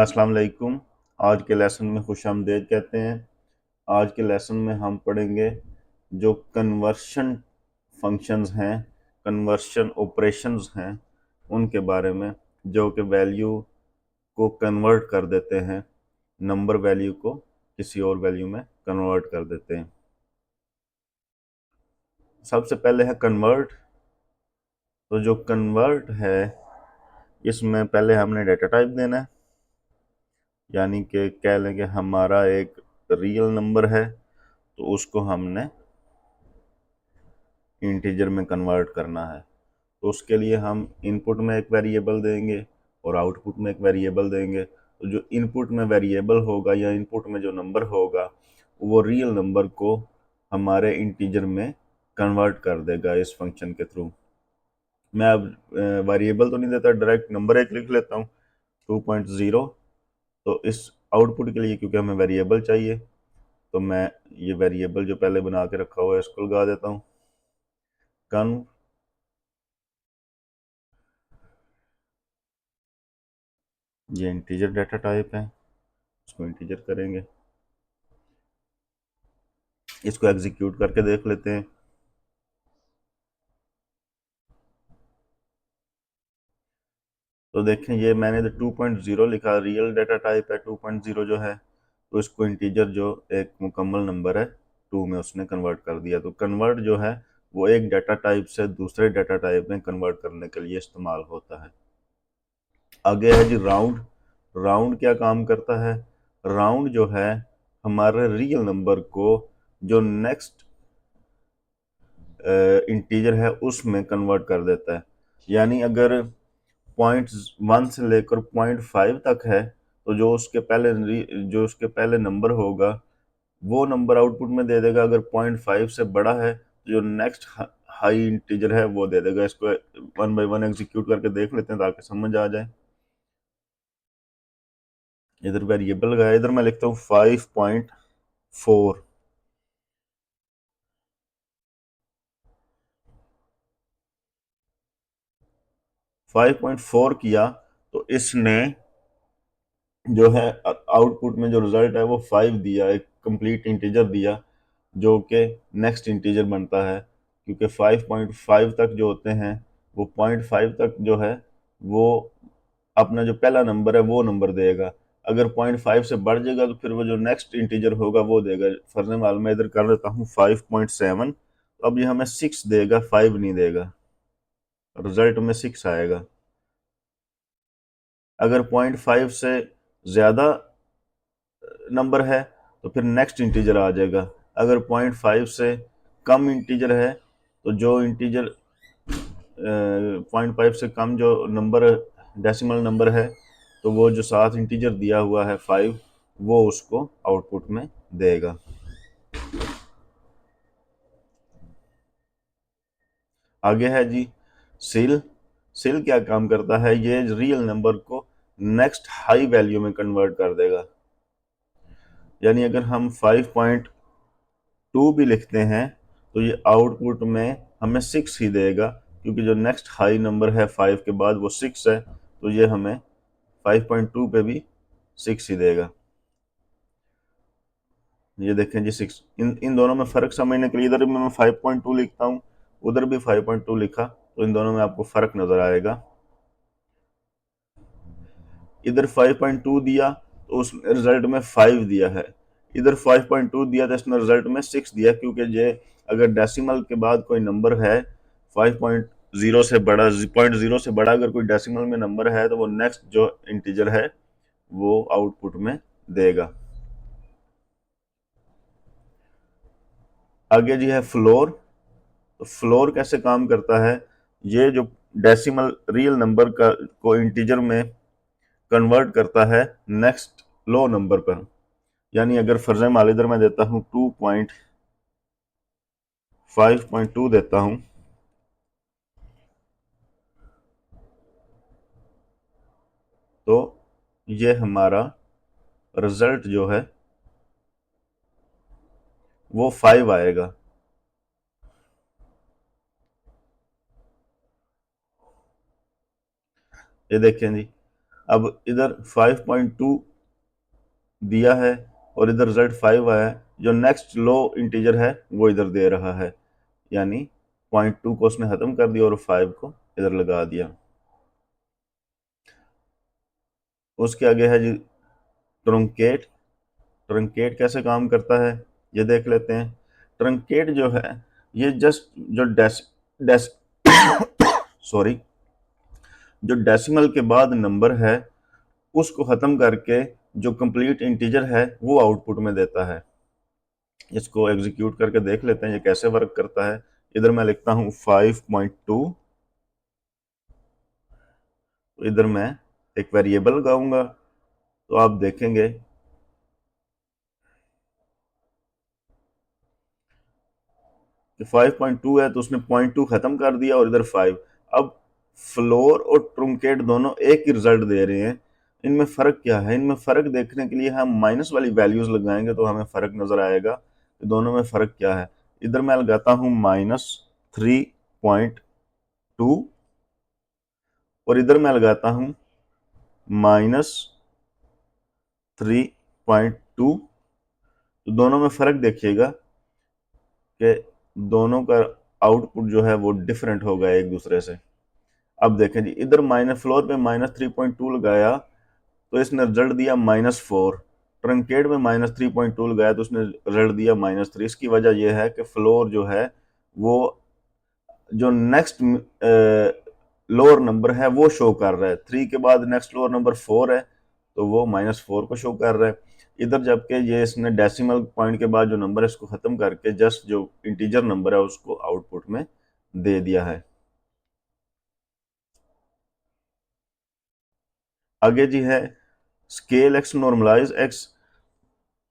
अस्सलाम वालेकुम। आज के लेसन में खुशामदीद कहते हैं। आज के लेसन में हम पढ़ेंगे जो कन्वर्शन फंक्शंस हैं, कन्वर्शन ऑपरेशंस हैं, उनके बारे में, जो कि वैल्यू को कन्वर्ट कर देते हैं, नंबर वैल्यू को किसी और वैल्यू में कन्वर्ट कर देते हैं। सबसे पहले है कन्वर्ट। तो जो कन्वर्ट है, इसमें पहले हमने डेटा टाइप देना है, यानी कि कह लें कि हमारा एक रियल नंबर है तो उसको हमने इंटीजर में कन्वर्ट करना है। तो उसके लिए हम इनपुट में एक वेरिएबल देंगे और आउटपुट में एक वेरिएबल देंगे। तो जो इनपुट में वेरिएबल होगा या इनपुट में जो नंबर होगा वो रियल नंबर को हमारे इंटीजर में कन्वर्ट कर देगा इस फंक्शन के थ्रू। मैं अब वेरिएबल तो नहीं देता, डायरेक्ट नंबर एक लिख लेता हूँ 2.0। तो इस आउटपुट के लिए क्योंकि हमें वेरिएबल चाहिए तो मैं ये वेरिएबल जो पहले बना के रखा हुआ है इसको लगा देता हूँ। कन ये इंटीजर डाटा टाइप है, इसको इंटीजर करेंगे। इसको एग्जीक्यूट करके देख लेते हैं। तो देखें, ये मैंने तो 2.0 लिखा, रियल डाटा टाइप है 2.0 जो है, तो इसको इंटीजर जो एक मुकम्मल नंबर है 2 में उसने कन्वर्ट कर दिया। तो कन्वर्ट जो है वो एक डाटा टाइप से दूसरे डाटा टाइप में कन्वर्ट करने के लिए इस्तेमाल होता है। आगे है जी राउंड। राउंड क्या काम करता है? राउंड जो है हमारे रियल नंबर को जो नेक्स्ट इंटीजर है उसमें कन्वर्ट कर देता है। यानी अगर 0.1 से लेकर 0.5 तक है तो जो उसके पहले नंबर होगा वो नंबर आउटपुट में दे देगा। अगर 0.5 से बड़ा है तो जो नेक्स्ट हाई इंटीजर है वो दे देगा। इसको 1 बाय 1 एग्जीक्यूट करके देख लेते हैं ताकि समझ आ जाए। इधर वेरिएबल लगाया, इधर मैं लिखता हूँ 5.4। 5.4 किया तो इसने जो है आउटपुट में जो रिजल्ट है वो 5 दिया, एक कंप्लीट इंटीजर दिया जो कि नेक्स्ट इंटीजर बनता है। क्योंकि 5.5 तक जो होते हैं वो 0.5 तक जो है वो अपना जो पहला नंबर है वो नंबर देगा। अगर 0.5 से बढ़ जाएगा तो फिर वो जो नेक्स्ट इंटीजर होगा वो देगा। फर्ज माल मैं इधर कर देता हूँ 5.7। तो अब ये हमें 6 देगा, 5 नहीं देगा, रिजल्ट में 6 आएगा। अगर 0.5 से ज़्यादा नंबर है तो फिर नेक्स्ट इंटीजर आ जाएगा। अगर 0.5 से कम इंटीजर है तो जो इंटीजर 0.5 से कम जो नंबर डेसिमल नंबर है तो वो जो साथ इंटीजर दिया हुआ है 5 वो उसको आउटपुट में देगा। आगे है जी सील। सील क्या काम करता है? ये रियल नंबर को नेक्स्ट हाई वैल्यू में कन्वर्ट कर देगा। यानी अगर हम 5.2 भी लिखते हैं तो ये आउटपुट में हमें 6 ही देगा, क्योंकि जो नेक्स्ट हाई नंबर है 5 के बाद वो 6 है। तो ये हमें 5.2 पे भी 6 ही देगा। ये देखें जी 6। इन इन दोनों में फ़र्क समझने के लिए इधर भी मैं 5.2 लिखता हूँ, उधर भी 5.2 लिखा, तो इन दोनों में आपको फ़र्क नज़र आएगा। इधर 5.2 दिया तो उस रिजल्ट में 5 दिया है, इधर 5.2 दिया तो इसने रिजल्ट में 6 दिया। क्योंकि ये अगर डेसिमल के बाद कोई नंबर है 5.0 से बड़ा, 0.0 से बड़ा अगर कोई डेसिमल में नंबर है तो वो नेक्स्ट जो इंटीजर है वो आउटपुट में देगा। आगे जी है फ्लोर। तो फ्लोर कैसे काम करता है? ये जो डेसिमल रियल नंबर का को इंटीजर में कन्वर्ट करता है नेक्स्ट लो नंबर पर। यानी अगर फर्ज माल इधर मैं देता हूँ 5.2 देता हूँ तो ये हमारा रिजल्ट जो है वो 5 आएगा। ये देखें जी, अब इधर 5.2 दिया है और इधर रिजल्ट 5 आया है, जो नेक्स्ट लो इंटीजर है वो इधर दे रहा है, यानी 0.2 को उसने खत्म कर दिया और 5 को इधर लगा दिया। उसके आगे है जी ट्रंकेट। ट्रंकेट कैसे काम करता है ये देख लेते हैं। ट्रंकेट जो है ये जस्ट जो डेस डेस सॉरी जो डेसिमल के बाद नंबर है उसको खत्म करके जो कंप्लीट इंटीजर है वो आउटपुट में देता है। इसको एग्जीक्यूट करके देख लेते हैं ये कैसे वर्क करता है। इधर मैं लिखता हूं 5.2, तो इधर मैं एक वेरिएबल लगाऊंगा, तो आप देखेंगे कि 5.2 है तो उसने 0.2 खत्म कर दिया और इधर 5। अब फ्लोर और ट्रुंकेट दोनों एक ही रिजल्ट दे रहे हैं, इनमें फर्क क्या है? इनमें फर्क देखने के लिए हम माइनस वाली वैल्यूज लगाएंगे तो हमें फर्क नजर आएगा कि दोनों में फर्क क्या है। इधर मैं लगाता हूं -3.2 और इधर मैं लगाता हूं -3.2, तो दोनों में फर्क देखिएगा कि दोनों का आउटपुट जो है वो डिफरेंट होगा एक दूसरे से। अब देखें जी, इधर माइनस फ्लोर पे -3.2 लगाया तो इसने रिजल्ट दिया -4। ट्रंकेट में -3.2 लगाया तो उसने रिजल्ट दिया -3। इसकी वजह यह है कि फ्लोर जो है वो जो नेक्स्ट लोअर नंबर है वो शो कर रहा है। 3 के बाद नेक्स्ट लोअर नंबर 4 है तो वो -4 को शो कर रहा है। इधर जबकि ये इसने डेसिमल पॉइंट के बाद जो नंबर है इसको खत्म करके जस्ट जो इंटीजर नंबर है उसको आउटपुट में दे दिया है। आगे जी है स्केल एक्स, नॉर्मलाइज एक्स।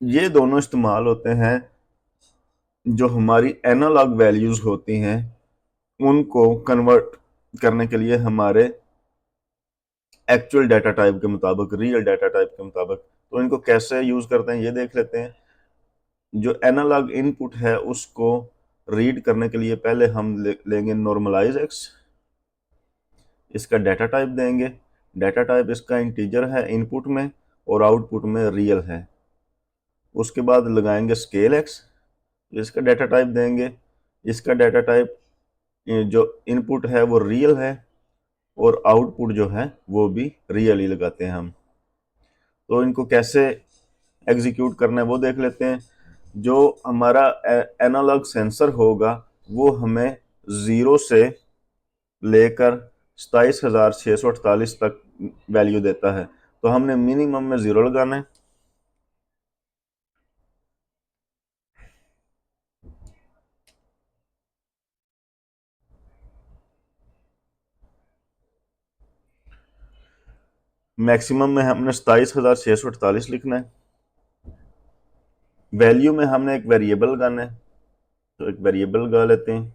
ये दोनों इस्तेमाल होते हैं जो हमारी एनालॉग वैल्यूज होती हैं उनको कन्वर्ट करने के लिए हमारे एक्चुअल डाटा टाइप के मुताबिक, रियल डाटा टाइप के मुताबिक। तो इनको कैसे यूज करते हैं ये देख लेते हैं। जो एनालॉग इनपुट है उसको रीड करने के लिए पहले हम लेंगे नॉर्मलाइज एक्स, इसका डाटा टाइप देंगे। डाटा टाइप इसका इंटीजर है इनपुट में और आउटपुट में रियल है। उसके बाद लगाएंगे स्केल एक्स, इसका डाटा टाइप देंगे। इसका डाटा टाइप जो इनपुट है वो रियल है और आउटपुट जो है वो भी रियल ही लगाते हैं हम। तो इनको कैसे एग्जीक्यूट करना है वो देख लेते हैं। जो हमारा एनालॉग सेंसर होगा वो हमें 0 से लेकर 27,648 तक वैल्यू देता है, तो हमने मिनिमम में 0 लगाना है। मैक्सिमम में हमने 27,648 लिखना है। वैल्यू में हमने एक वेरिएबल लगाना है, तो एक वेरिएबल लगा लेते हैं।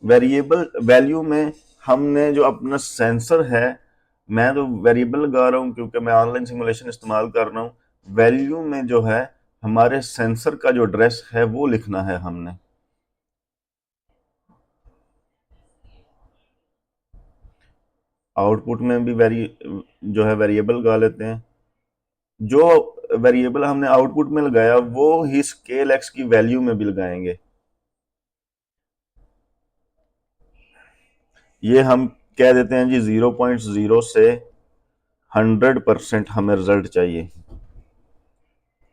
वेरिएबल वैल्यू में हमने जो अपना सेंसर है, मैं तो वेरिएबल लगा रहा हूँ क्योंकि मैं ऑनलाइन सिमुलेशन इस्तेमाल कर रहा हूँ। वैल्यू में जो है हमारे सेंसर का जो एड्रेस है वो लिखना है हमने। आउटपुट में भी जो है वेरिएबल लगा लेते हैं। जो वेरिएबल हमने आउटपुट में लगाया वो ही स्केल एक्स की वैल्यू में भी लगाएंगे। ये हम कह देते हैं जी 0.0 से 100% हमें रिजल्ट चाहिए।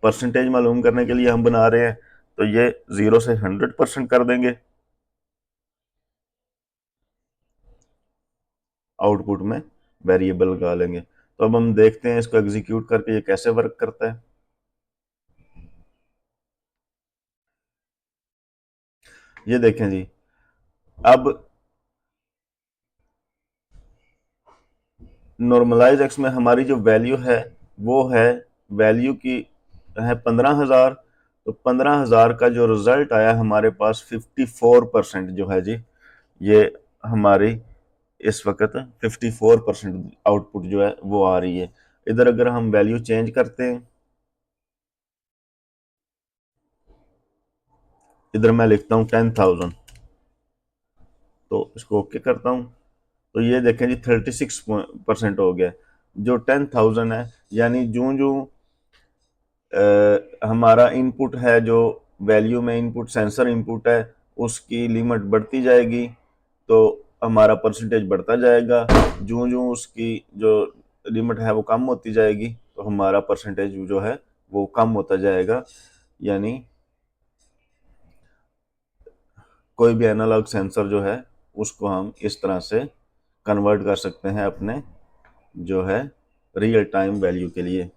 परसेंटेज मालूम करने के लिए हम बना रहे हैं, तो ये 0 से 100% कर देंगे। आउटपुट में वेरिएबल लगा लेंगे। तो अब हम देखते हैं इसको एग्जीक्यूट करके ये कैसे वर्क करता है। ये देखें जी, अब नॉर्मलाइज एक्स में हमारी जो वैल्यू है वो है, वैल्यू की है 15,000। तो 15,000 का जो रिजल्ट आया हमारे पास 54% जो है जी, ये हमारी इस वक्त 54% आउटपुट जो है वो आ रही है। इधर अगर हम वैल्यू चेंज करते हैं, इधर मैं लिखता हूं 10,000, तो इसको ओके करता हूं। तो ये देखें जी 36% हो गया। जो 10,000 है, यानी जो जो हमारा इनपुट है, जो वैल्यू में इनपुट सेंसर इनपुट है, उसकी लिमिट बढ़ती जाएगी तो हमारा परसेंटेज बढ़ता जाएगा। जो जो उसकी जो लिमिट है वो कम होती जाएगी तो हमारा परसेंटेज जो है वो कम होता जाएगा। यानी कोई भी एनालॉग सेंसर जो है उसको हम इस तरह से कन्वर्ट कर सकते हैं अपने जो है रियल टाइम वैल्यू के लिए।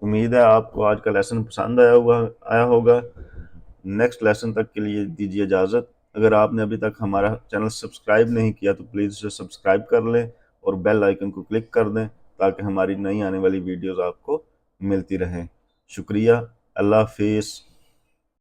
उम्मीद है आपको आज का लेसन पसंद आया होगा। नेक्स्ट लेसन तक के लिए दीजिए इजाज़त। अगर आपने अभी तक हमारा चैनल सब्सक्राइब नहीं किया तो प्लीज़ इसे सब्सक्राइब कर लें और बेल आइकन को क्लिक कर दें ताकि हमारी नई आने वाली वीडियोस आपको मिलती रहें। शुक्रिया। अल्लाह हाफिज़।